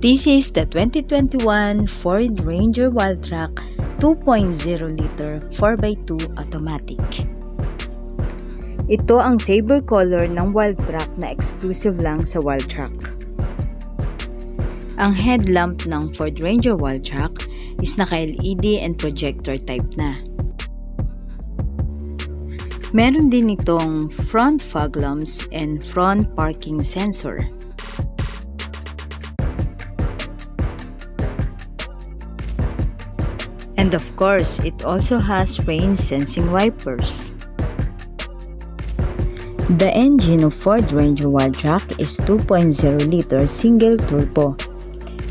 This is the 2021 Ford Ranger Wildtrak 2.0-liter 4x2 automatic. Ito ang saber color ng Wildtrak na exclusive lang sa Wildtrak. Ang headlamp ng Ford Ranger Wildtrak is naka-LED and projector type na. Meron din itong front fog lamps and front parking sensor. And of course, it also has rain sensing wipers. The engine of Ford Ranger Wildtrak is 2.0-liter single turbo.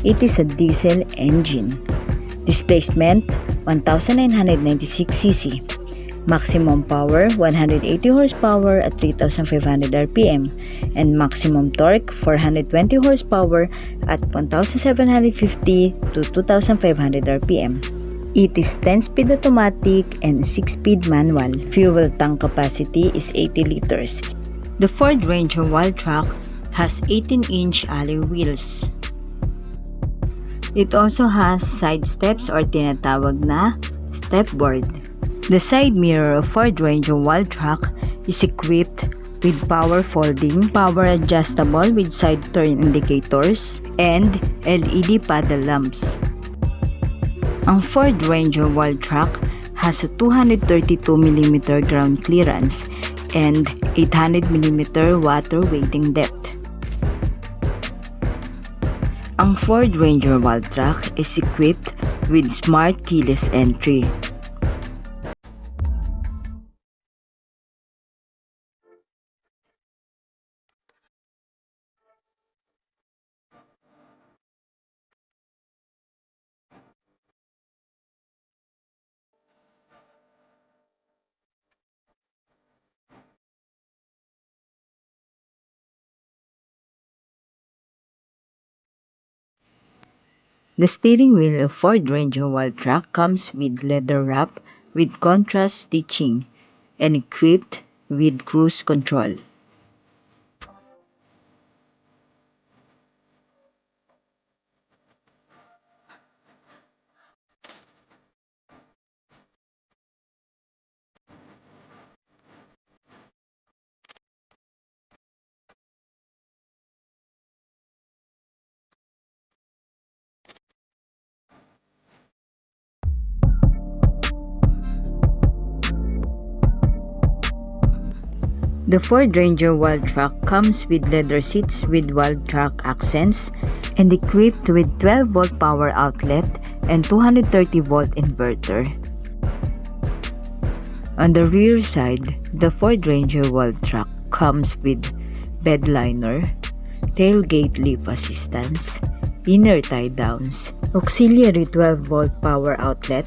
It is a diesel engine. Displacement 1,996cc. Maximum power 180 horsepower at 3,500 rpm and maximum torque 420 horsepower at 1,750 to 2,500 rpm. It is 10-speed automatic and 6-speed manual. Fuel tank capacity is 80 liters. The Ford Ranger Wildtrak has 18-inch alloy wheels. It also has side steps or tinatawag na stepboard. The side mirror of Ford Ranger Wildtrak is equipped with power folding, power adjustable with side turn indicators, and LED paddle lamps. Ang Ford Ranger Wildtrak has a 232mm ground clearance and 800mm water wading depth. Ang Ford Ranger Wildtrak is equipped with smart keyless entry. The steering wheel of Ford Ranger Wildtrak comes with leather wrap with contrast stitching and equipped with cruise control. The Ford Ranger Wildtrak comes with leather seats with Wildtrak accents and equipped with 12-volt power outlet and 230-volt inverter. On the rear side, the Ford Ranger Wildtrak comes with bed liner, tailgate lift assistance, inner tie-downs, auxiliary 12-volt power outlet,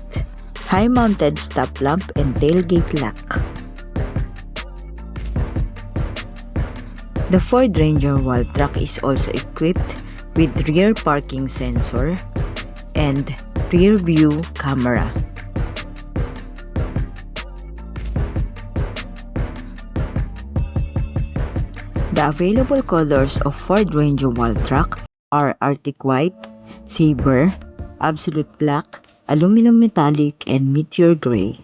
high-mounted stop lamp and tailgate lock. The Ford Ranger Wildtrak is also equipped with rear parking sensor and rear view camera. The available colors of Ford Ranger Wildtrak are Arctic White, Saber, Absolute Black, Aluminum Metallic, and Meteor Gray.